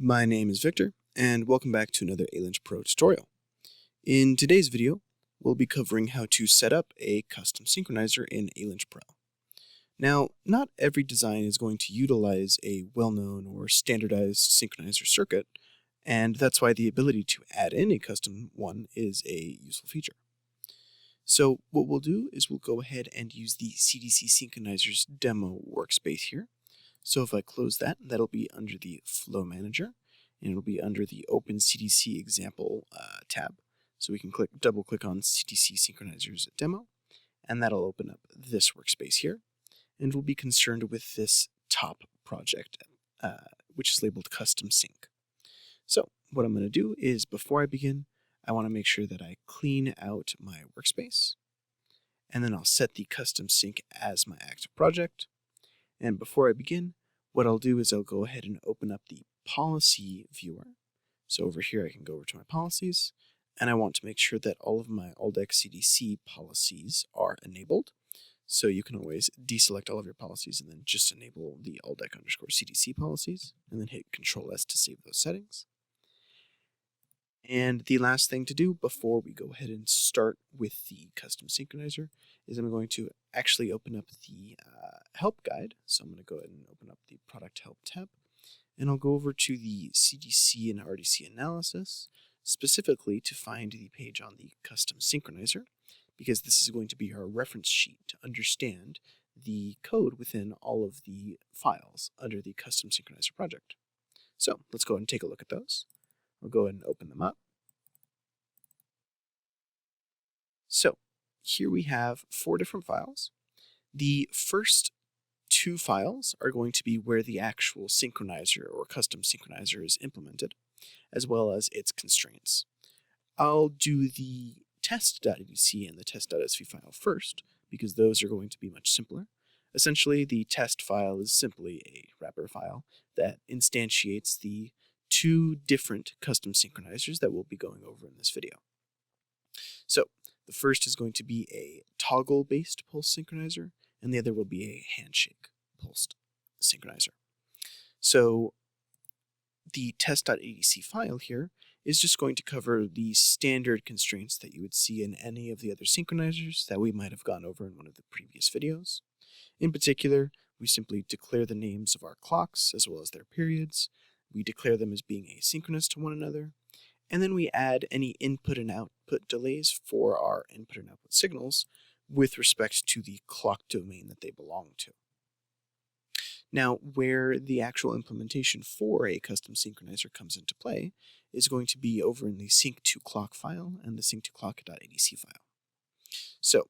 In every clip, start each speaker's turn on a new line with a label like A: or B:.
A: My name is Victor, and welcome back to another ALINT-PRO tutorial. In today's video, we'll be covering how to set up a custom synchronizer in ALINT-PRO. Now, not every design is going to utilize a well-known or standardized synchronizer circuit, and that's why the ability to add in a custom one is a useful feature. So what we'll do is we'll go ahead and use the CDC Synchronizers demo workspace here. So if I close that, that'll be under the Flow Manager, and it'll be under the Open CDC Example tab. So we can double click on CDC Synchronizers Demo, and that'll open up this workspace here. And we'll be concerned with this top project, which is labeled Custom Sync. So what I'm going to do is, before I begin, I want to make sure that I clean out my workspace, and then I'll set the Custom Sync as my active project. And before I begin, what I'll do is I'll go ahead and open up the policy viewer. So over here, I can go over to my policies, and I want to make sure that all of my ALDEC CDC policies are enabled. So you can always deselect all of your policies and then just enable the ALDEC_CDC policies, and then hit Control-S to save those settings. And the last thing to do before we go ahead and start with the custom synchronizer is I'm going to actually open up the help guide. So I'm going to go ahead and open up the product help tab, and I'll go over to the CDC and RDC analysis, specifically to find the page on the custom synchronizer, because this is going to be our reference sheet to understand the code within all of the files under the custom synchronizer project. So let's go ahead and take a look at those. I'll go ahead and open them up. So here we have 4 different files. The first 2 files are going to be where the actual synchronizer or custom synchronizer is implemented, as well as its constraints. I'll do the test.edc and the test.sv file first, because those are going to be much simpler. Essentially, the test file is simply a wrapper file that instantiates the 2 different custom synchronizers that we'll be going over in this video. So the first is going to be a toggle-based pulse synchronizer, and the other will be a handshake pulsed synchronizer. So the test.edc file here is just going to cover the standard constraints that you would see in any of the other synchronizers that we might have gone over in one of the previous videos. In particular, we simply declare the names of our clocks as well as their periods. We declare them as being asynchronous to one another, and then we add any input and output delays for our input and output signals with respect to the clock domain that they belong to. Now, where the actual implementation for a custom synchronizer comes into play is going to be over in the sync2clock file and the sync2clock.adc file. So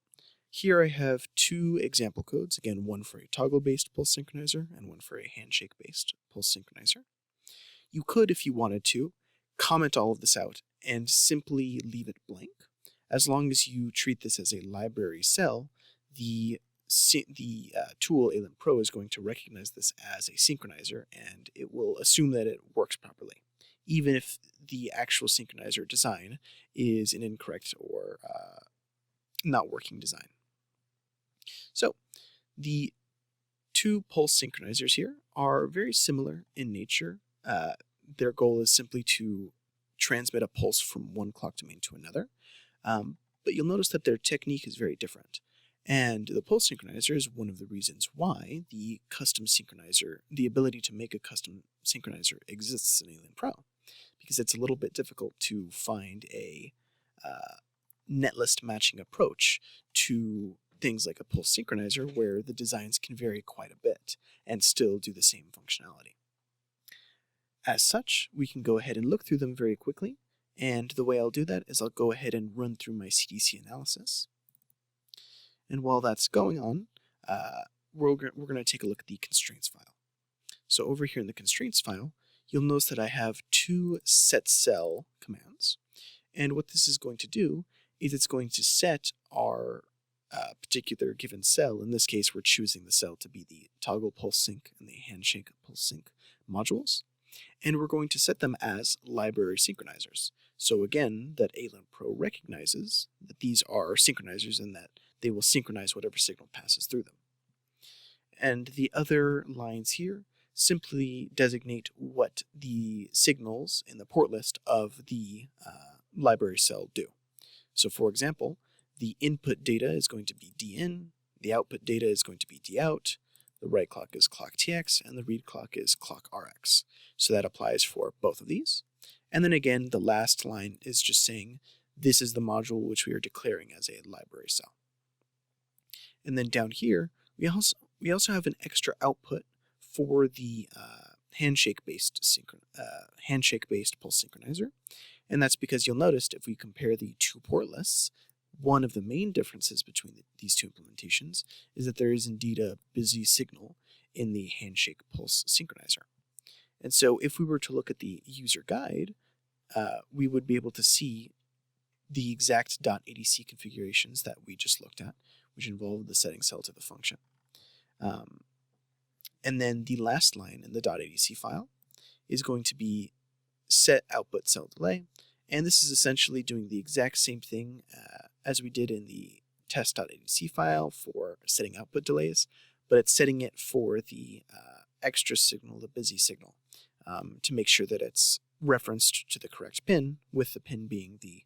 A: here I have 2 example codes, again, one for a toggle-based pulse synchronizer and one for a handshake-based pulse synchronizer. You could, if you wanted to, comment all of this out and simply leave it blank. As long as you treat this as a library cell, the tool ALINT-PRO is going to recognize this as a synchronizer, and it will assume that it works properly, even if the actual synchronizer design is an incorrect or not working design. So the 2 pulse synchronizers here are very similar in nature. Their goal is simply to transmit a pulse from one clock domain to another, but you'll notice that their technique is very different. And the pulse synchronizer is one of the reasons why the custom synchronizer, the ability to make a custom synchronizer, exists in ALINT-PRO, because it's a little bit difficult to find a netlist matching approach to things like a pulse synchronizer, where the designs can vary quite a bit and still do the same functionality. As such, we can go ahead and look through them very quickly, and the way I'll do that is I'll go ahead and run through my CDC analysis. And while that's going on, we're going to take a look at the constraints file. So over here in the constraints file, you'll notice that I have 2 set cell commands, and what this is going to do is it's going to set our particular given cell. In this case, we're choosing the cell to be the toggle pulse sync and the handshake pulse sync modules, and we're going to set them as library synchronizers. So again, that ALINT-PRO recognizes that these are synchronizers and that they will synchronize whatever signal passes through them. And the other lines here simply designate what the signals in the port list of the library cell do. So for example, the input data is going to be DIN, the output data is going to be DOUT, the write clock is clock TX, and the read clock is clock RX. So that applies for both of these. And then again, the last line is just saying this is the module which we are declaring as a library cell. And then down here, we also have an extra output for the handshake-based pulse synchronizer. And that's because you'll notice if we compare the two port lists, one of the main differences between these two implementations is that there is indeed a busy signal in the handshake pulse synchronizer. And so if we were to look at the user guide, we would be able to see the exact .adc configurations that we just looked at, which involve the setting cell to the function. And then the last line in the .adc file is going to be set output cell delay, and this is essentially doing the exact same thing as we did in the test.adc file for setting output delays, but it's setting it for the extra signal, the busy signal, to make sure that it's referenced to the correct pin, with the pin being the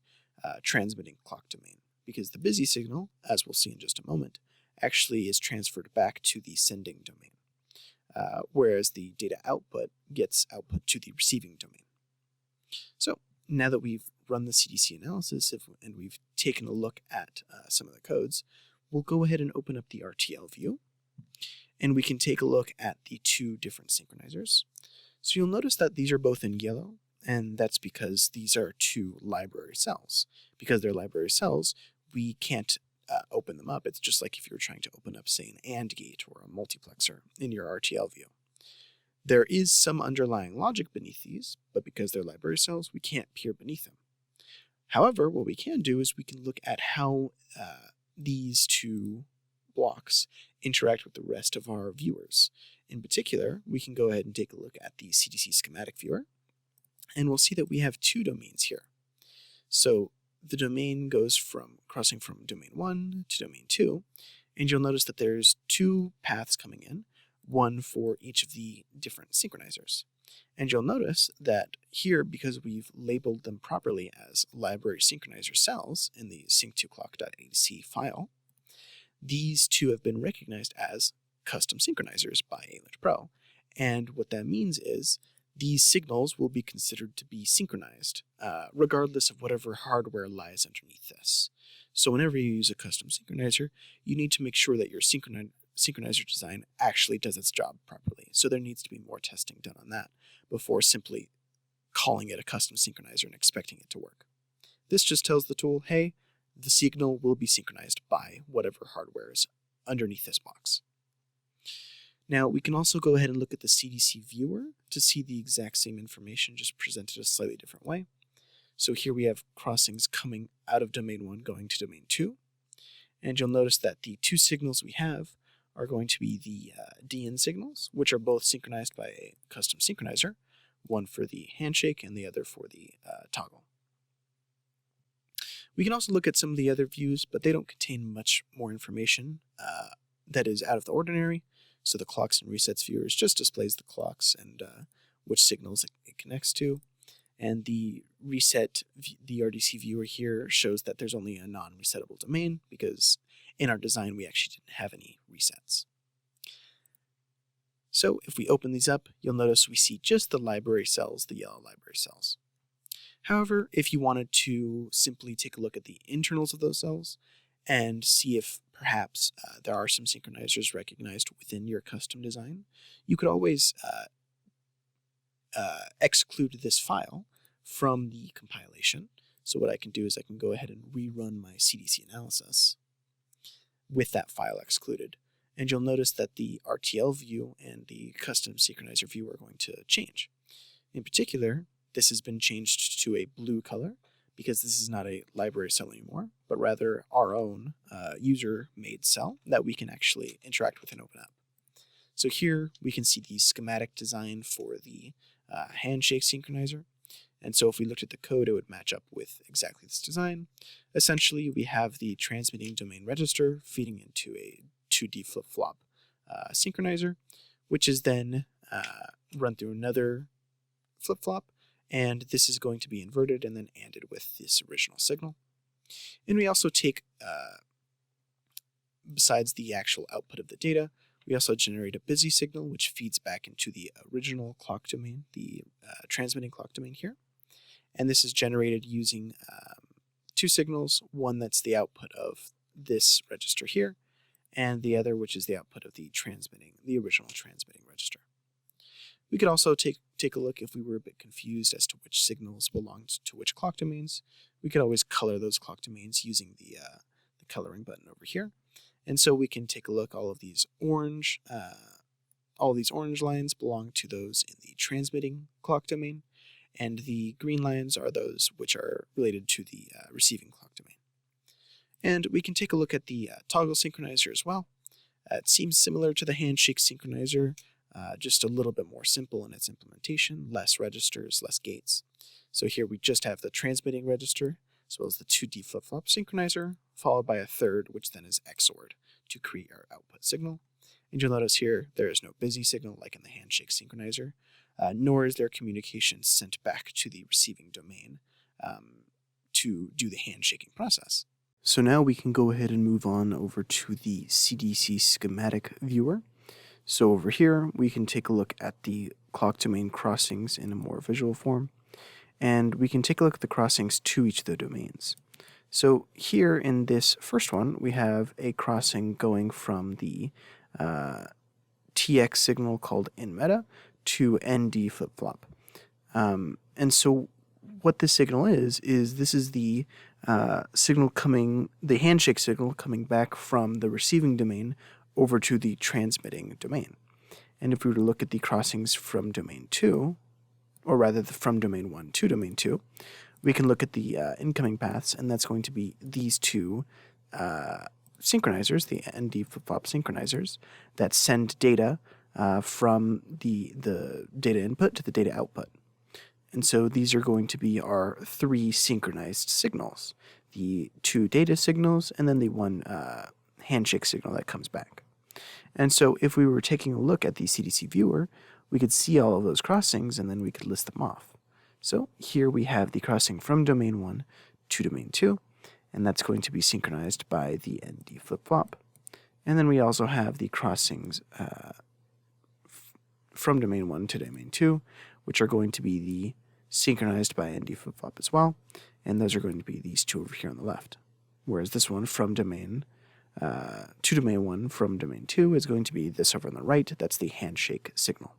A: transmitting clock domain, because the busy signal, as we'll see in just a moment, actually is transferred back to the sending domain, whereas the data output gets output to the receiving domain. So now that we've run the CDC analysis and we've taken a look at some of the codes, we'll go ahead and open up the RTL view, and we can take a look at the two different synchronizers. So you'll notice that these are both in yellow, and that's because these are two library cells. Because they're library cells, we can't open them up. It's just like if you were trying to open up, say, an AND gate or a multiplexer in your RTL view. There is some underlying logic beneath these, but because they're library cells, we can't peer beneath them. However, what we can do is we can look at how these two blocks interact with the rest of our viewers. In particular, we can go ahead and take a look at the CDC Schematic viewer, and we'll see that we have two domains here. So the domain goes from crossing from domain 1 to domain 2, and you'll notice that there's two paths coming in, one for each of the different synchronizers. And you'll notice that here, because we've labeled them properly as library synchronizer cells in the sync2clock.adc file, these two have been recognized as custom synchronizers by ALINT-PRO. And what that means is these signals will be considered to be synchronized, regardless of whatever hardware lies underneath this. So whenever you use a custom synchronizer, you need to make sure that your synchronizer design actually does its job properly. So there needs to be more testing done on that before simply calling it a custom synchronizer and expecting it to work. This just tells the tool, hey, the signal will be synchronized by whatever hardware is underneath this box. Now, we can also go ahead and look at the CDC viewer to see the exact same information, just presented a slightly different way. So here we have crossings coming out of domain 1 going to domain 2. And you'll notice that the two signals we have are going to be the DIN signals, which are both synchronized by a custom synchronizer, one for the handshake and the other for the toggle. We can also look at some of the other views, but they don't contain much more information that is out of the ordinary. So the clocks and resets viewer just displays the clocks and which signals it connects to. And the reset, the RDC viewer here shows that there's only a non-resettable domain because in our design we actually didn't have any resets. So if we open these up, you'll notice we see just the library cells, the yellow library cells. However, if you wanted to simply take a look at the internals of those cells and see if perhaps there are some synchronizers recognized within your custom design, you could always exclude this file from the compilation. So what I can do is I can go ahead and rerun my CDC analysis with that file excluded. And you'll notice that the RTL view and the custom synchronizer view are going to change. In particular, this has been changed to a blue color because this is not a library cell anymore, but rather our own user-made cell that we can actually interact with and open up. So here we can see the schematic design for the handshake synchronizer. And so if we looked at the code, it would match up with exactly this design. Essentially, we have the transmitting domain register feeding into a 2D flip-flop synchronizer, which is then run through another flip-flop, and this is going to be inverted and then ANDed with this original signal. And we also take, besides the actual output of the data, we also generate a busy signal which feeds back into the original clock domain, the transmitting clock domain here. And this is generated using two signals, one that's the output of this register here, and the other which is the output of the original transmitting register. We could also take a look if we were a bit confused as to which signals belonged to which clock domains. We could always color those clock domains using the coloring button over here. And so we can take a look. All these orange lines belong to those in the transmitting clock domain, and the green lines are those which are related to the receiving clock domain. And we can take a look at the toggle synchronizer as well. It seems similar to the handshake synchronizer, just a little bit more simple in its implementation, less registers, less gates. So here we just have the transmitting register, as well as the 2D flip-flop synchronizer, followed by a third, which then is XORed to create our output signal. And you'll notice here there is no busy signal like in the handshake synchronizer, nor is there communication sent back to the receiving domain to do the handshaking process. So now we can go ahead and move on over to the CDC Schematic viewer. So over here, we can take a look at the clock domain crossings in a more visual form, and we can take a look at the crossings to each of the domains. So here in this first one, we have a crossing going from the TX signal called in meta to ND flip-flop. And so what this signal is this is the the handshake signal coming back from the receiving domain over to the transmitting domain. And if we were to look at the crossings from domain 2, or rather from domain 1 to domain 2, we can look at the incoming paths, and that's going to be these two synchronizers, the ND flip-flop synchronizers, that send data from the data input to the data output. And so these are going to be our three synchronized signals, the two data signals, and then the one handshake signal that comes back. And so if we were taking a look at the CDC viewer, we could see all of those crossings, and then we could list them off. So here we have the crossing from domain 1 to domain 2, and that's going to be synchronized by the ND flip-flop. And then we also have the crossings from domain 1 to domain 2, which are going to be the synchronized by ND flip-flop as well, and those are going to be these two over here on the left. Whereas this one from domain to domain 1 from domain 2 is going to be this over on the right. That's the handshake signal.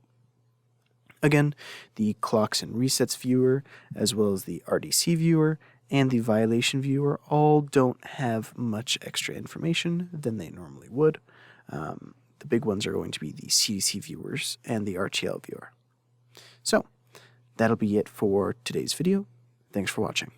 A: Again, the clocks and resets viewer, as well as the RDC viewer and the violation viewer, all don't have much extra information than they normally would. The big ones are going to be the CDC viewers and the RTL viewer. So that'll be it for today's video. Thanks for watching.